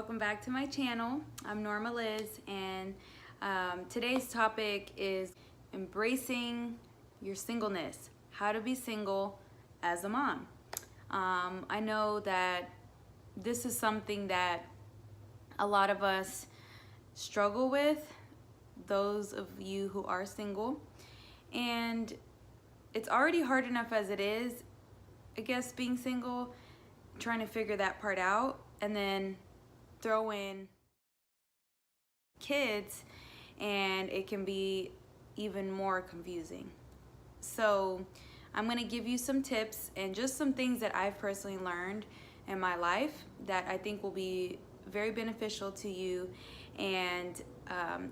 welcome back to my channel. I'm Norma Liz, and today's topic is embracing your singleness, how to be single as a mom. I know that this is something that a lot of us struggle with, those of you who are single, and it's already hard enough as it is, I guess, being single, trying to figure that part out, and then throw in kids and it can be even more confusing. So I'm going to give you some tips and just some things that I've personally learned in my life that I think will be very beneficial to you. And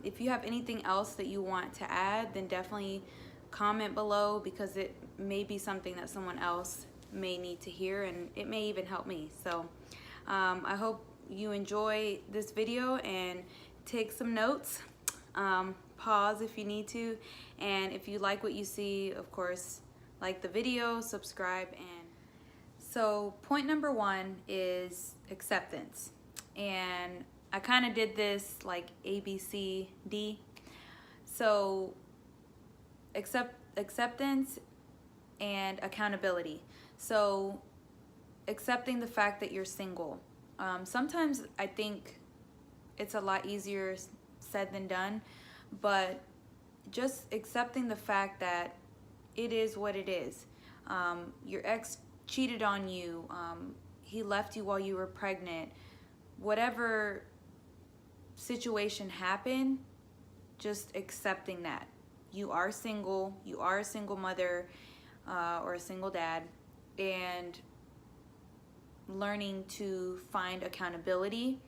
if you have anything else that you want to add, then definitely comment below, because it may be something that someone else may need to hear, and it may even help me. So I hope you enjoy this video and take some notes. Pause if you need to, and if you like what you see, of course, like the video, subscribe. And so point number one is acceptance, and I kind of did this like ABCD. So acceptance and accountability. So accepting the fact that you're single. Sometimes I think it's a lot easier said than done, but just accepting the fact that it is what it is. Your ex cheated on you, he left you while you were pregnant, whatever situation happened, just accepting that. You are single, you are a single mother or a single dad, and learning to find accountability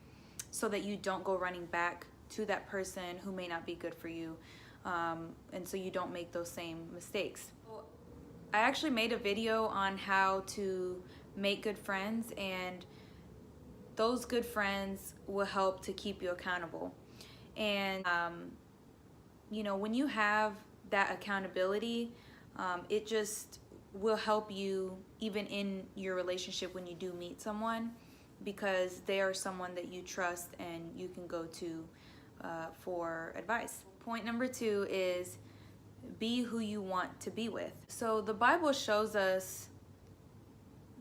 so that you don't go running back to that person who may not be good for you, and so you don't make those same mistakes. I actually made a video on how to make good friends, and those good friends will help to keep you accountable. And you know, when you have that accountability, it just will help you even in your relationship when you do meet someone, because they are someone that you trust and you can go to for advice. Point number two is be who you want to be with. So the Bible shows us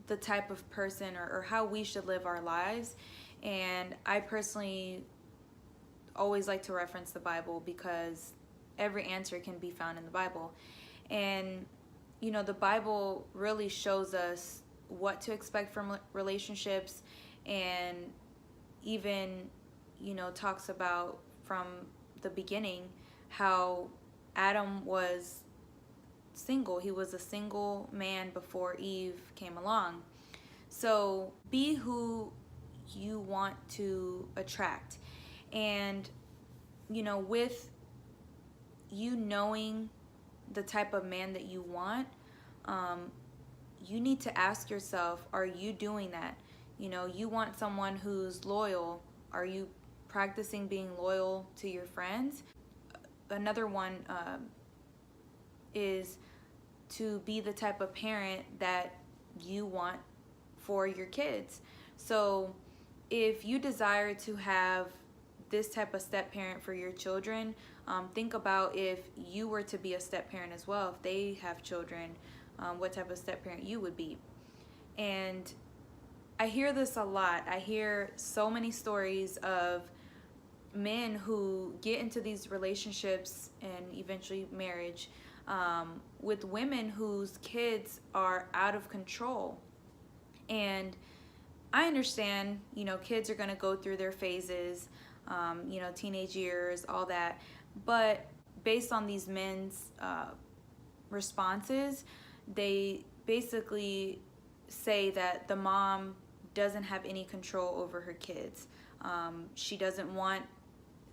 the type of person or how we should live our lives, and I personally always like to reference the Bible because every answer can be found in the Bible. And you know, the Bible really shows us what to expect from relationships, and even, you know, talks about from the beginning how Adam was single. He was a single man before Eve came along. So be who you want to attract. And, you know, with you knowing the type of man that you want, you need to ask yourself, are you doing that? You know, you want someone who's loyal. Are you practicing being loyal to your friends? Another one is to be the type of parent that you want for your kids. So if you desire to have this type of step parent for your children, think about if you were to be a step parent as well. If they have children, what type of step parent you would be. And I hear this a lot. I hear so many stories of men who get into these relationships and eventually marriage with women whose kids are out of control. And I understand, you know, kids are going to go through their phases, you know, teenage years, all that. But based on these men's responses, they basically say that the mom doesn't have any control over her kids. She doesn't want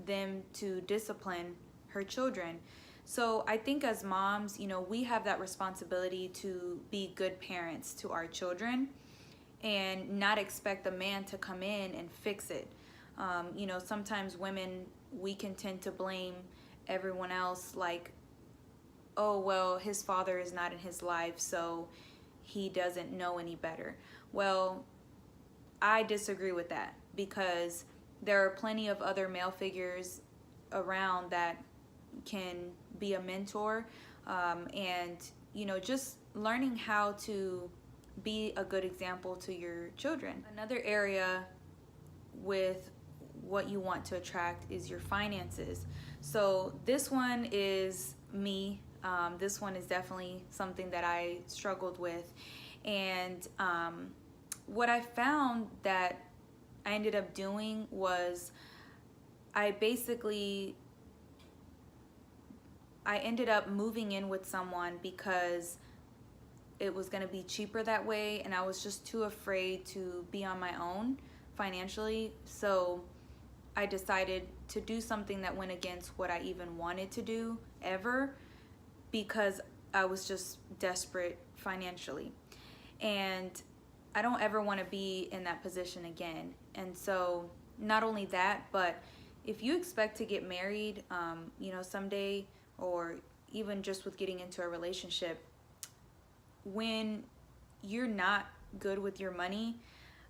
them to discipline her children. So I think as moms, you know, we have that responsibility to be good parents to our children and not expect the man to come in and fix it. You know, sometimes women, we can tend to blame everyone else, like, oh, well, his father is not in his life, so he doesn't know any better. Well, I disagree with that, because there are plenty of other male figures around that can be a mentor, and just learning how to be a good example to your children. Another area with what you want to attract is your finances. So this one is me. This one is definitely something that I struggled with, and what I found that I ended up doing was I ended up moving in with someone because it was going to be cheaper that way, and I was just too afraid to be on my own financially. So I decided to do something that went against what I even wanted to do ever, because I was just desperate financially. And I don't ever want to be in that position again. And so not only that, but if you expect to get married, someday, or even just with getting into a relationship, when you're not good with your money,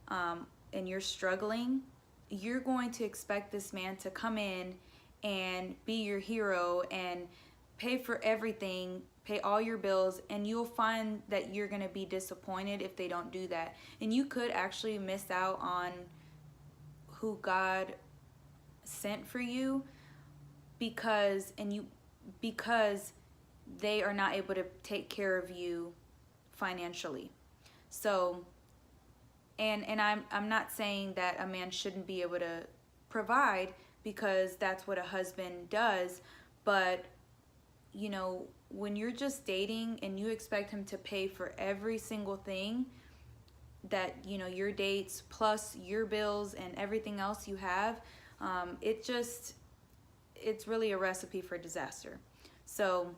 and you're struggling, you're going to expect this man to come in and be your hero and pay for everything, pay all your bills, and you'll find that you're going to be disappointed if they don't do that. And you could actually miss out on who God sent for you because they are not able to take care of you financially. So and I'm not saying that a man shouldn't be able to provide, because that's what a husband does, but when you're just dating and you expect him to pay for every single thing that your dates plus your bills and everything else you have, it's really a recipe for disaster. So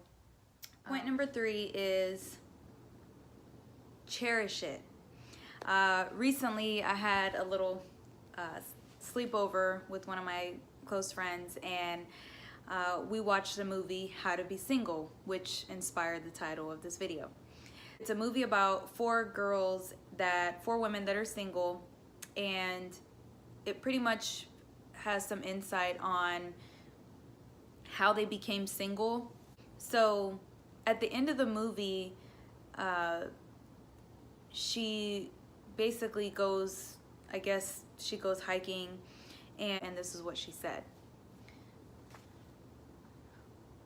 point number 3 is cherish it. Recently I had a little sleepover with one of my close friends, and we watched the movie How to Be Single, which inspired the title of this video. It's a movie about 4 women that are single, and it pretty much has some insight on how they became single. So at the end of the movie, she basically goes, she goes hiking, and this is what she said.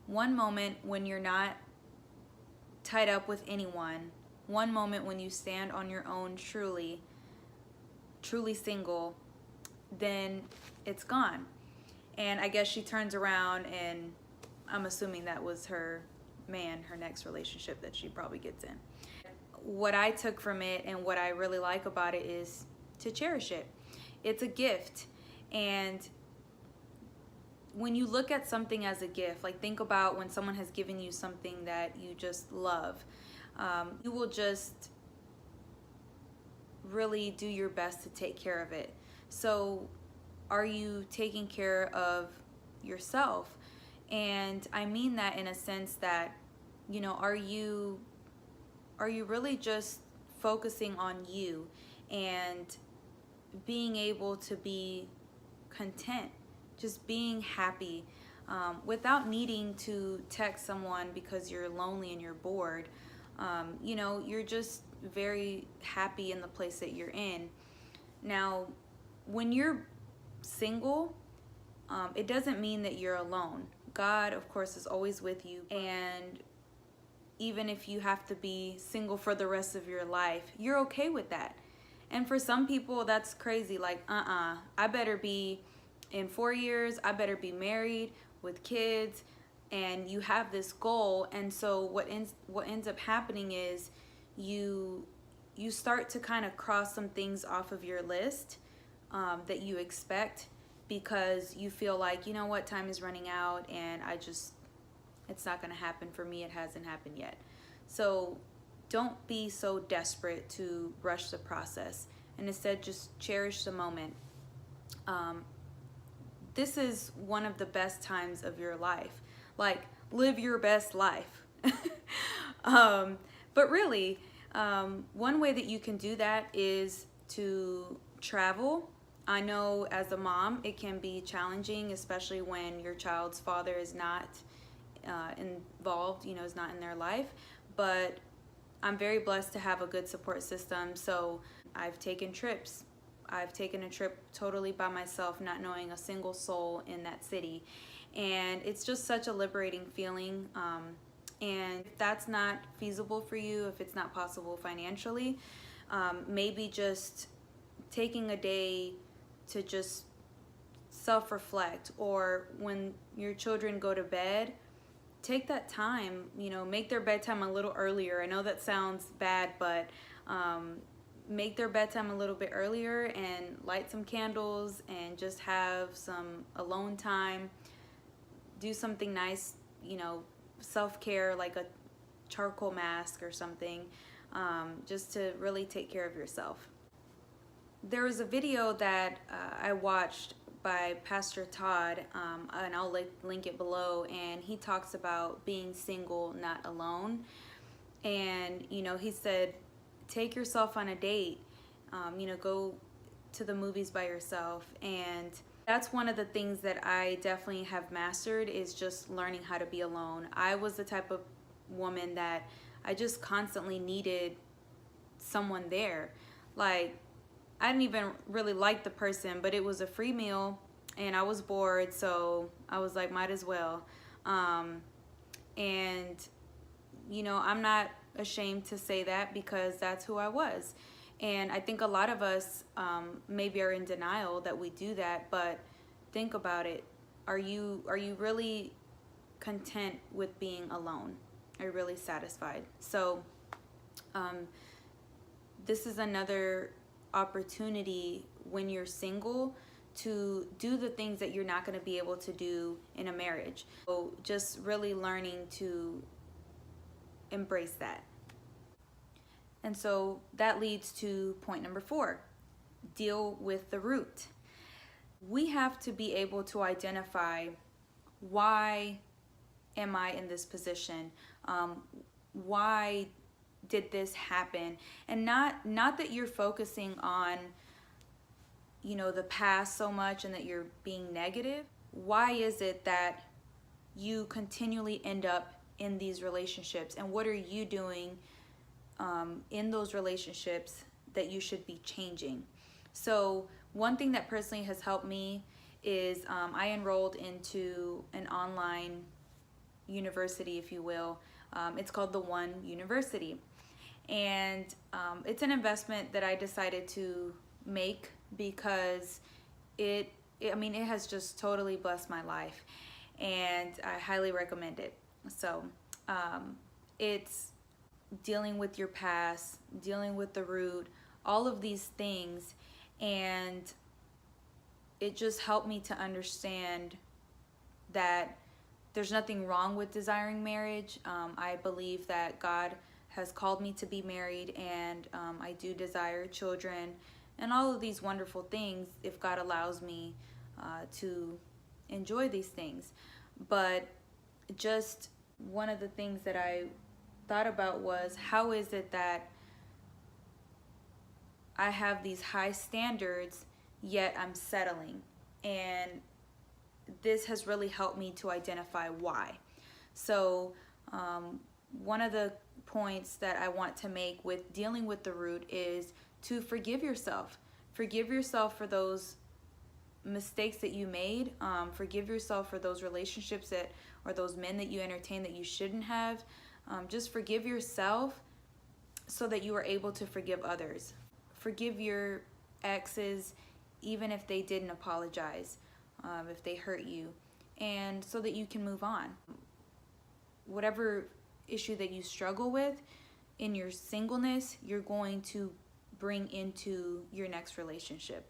One moment when you're not tied up with anyone, one moment when you stand on your own, truly single, then it's gone. And I guess she turns around, and I'm assuming that was her man, her next relationship that she probably gets in. What I took from it and what I really like about it is to cherish it. It's a gift. And when you look at something as a gift, like think about when someone has given you something that you just love, you will just really do your best to take care of it. So are you taking care of yourself? And I mean that in a sense that, are you really just focusing on you and being able to be content, just being happy, without needing to text someone because you're lonely and you're bored. You're just very happy in the place that you're in. Now, when you're single, it doesn't mean that you're alone. God, of course, is always with you, and even if you have to be single for the rest of your life, you're okay with that. And for some people, that's crazy. Like, I better be, in 4 years, I better be married with kids, and you have this goal. And so what ends up happening is you start to kind of cross some things off of your list that you expect, because you feel like, what, time is running out, and it's not going to happen for me. It hasn't happened yet. So don't be so desperate to rush the process, and instead just cherish the moment. This is one of the best times of your life. Like, live your best life. But really, one way that you can do that is to travel I know as a mom, it can be challenging, especially when your child's father is not involved, is not in their life. But I'm very blessed to have a good support system. So I've taken trips. I've taken a trip totally by myself, not knowing a single soul in that city. And it's just such a liberating feeling. And if that's not feasible for you, if it's not possible financially, maybe just taking a day to just self-reflect, or when your children go to bed, take that time, make their bedtime a little earlier. I know that sounds bad, but make their bedtime a little bit earlier and light some candles and just have some alone time. Do something nice, self-care, like a charcoal mask or something, just to really take care of yourself. There was a video that I watched by Pastor Todd, and I'll link it below, and he talks about being single, not alone. And he said, take yourself on a date, go to the movies by yourself. And that's one of the things that I definitely have mastered, is just learning how to be alone. I was the type of woman that I just constantly needed someone there. Like, I didn't even really like the person, but it was a free meal and I was bored, so I was like, might as well. And I'm not ashamed to say that, because that's who I was. And I think a lot of us maybe are in denial that we do that, but think about it. Are you really content with being alone? Are you really satisfied? So this is another opportunity when you're single to do the things that you're not going to be able to do in a marriage. So just really learning to embrace that. And so that leads to point number 4, deal with the root. We have to be able to identify, why am I in this position? Why did this happen? And not that you're focusing on the past so much and that you're being negative. Why is it that you continually end up in these relationships, and what are you doing in those relationships that you should be changing? So one thing that personally has helped me is I enrolled into an online university, if you will. It's called the One University. And it's an investment that I decided to make because it has just totally blessed my life, and I highly recommend it. So it's dealing with your past, dealing with the root, all of these things, and it just helped me to understand that there's nothing wrong with desiring marriage. I believe that God has called me to be married, and I do desire children and all of these wonderful things if God allows me to enjoy these things. But just one of the things that I thought about was, how is it that I have these high standards yet I'm settling? And this has really helped me to identify why. So one of the points that I want to make with dealing with the root is to forgive yourself. Forgive yourself for those mistakes that you made. Forgive yourself for those relationships or those men that you entertained that you shouldn't have. Just forgive yourself so that you are able to forgive others. Forgive your exes, even if they didn't apologize, if they hurt you, and so that you can move on. Whatever issue that you struggle with in your singleness, you're going to bring into your next relationship.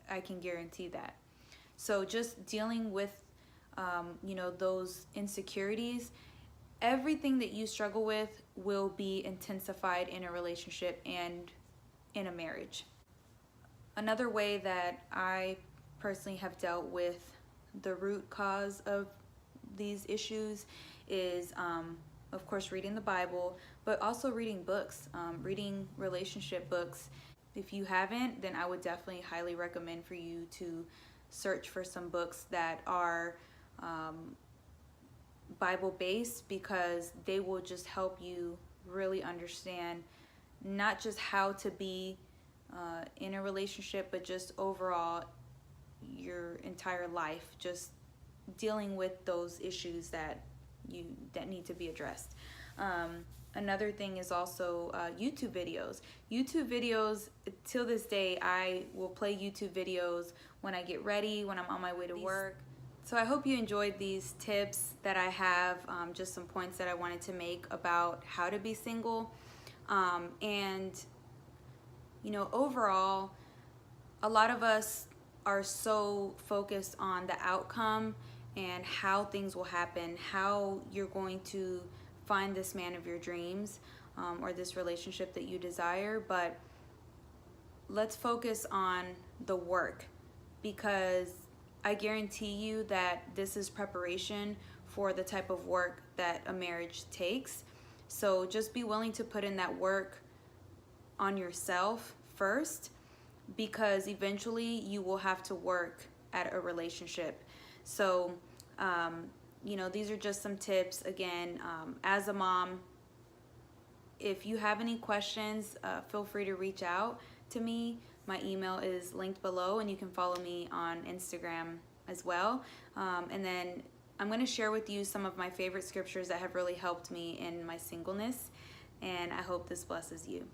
I can guarantee that. So just dealing with those insecurities, everything that you struggle with will be intensified in a relationship and in a marriage. Another way that I personally have dealt with the root cause of these issues is of course reading the Bible, but also reading books, reading relationship books. If you haven't, then I would definitely highly recommend for you to search for some books that are Bible based, because they will just help you really understand not just how to be in a relationship, but just overall your entire life, just dealing with those issues that need to be addressed. Another thing is also YouTube videos. YouTube videos, till this day, I will play YouTube videos when I get ready, when I'm on my way to work. So I hope you enjoyed these tips that I have, just some points that I wanted to make about how to be single. And, you know, overall, a lot of us are so focused on the outcome and how things will happen, how you're going to find this man of your dreams, or this relationship that you desire. But let's focus on the work, because I guarantee you that this is preparation for the type of work that a marriage takes. So just be willing to put in that work on yourself first, because eventually you will have to work at a relationship. So, you know, these are just some tips. Again, as a mom, if you have any questions, feel free to reach out to me. My email is linked below, and you can follow me on Instagram as well. And then I'm going to share with you some of my favorite scriptures that have really helped me in my singleness, and I hope this blesses you.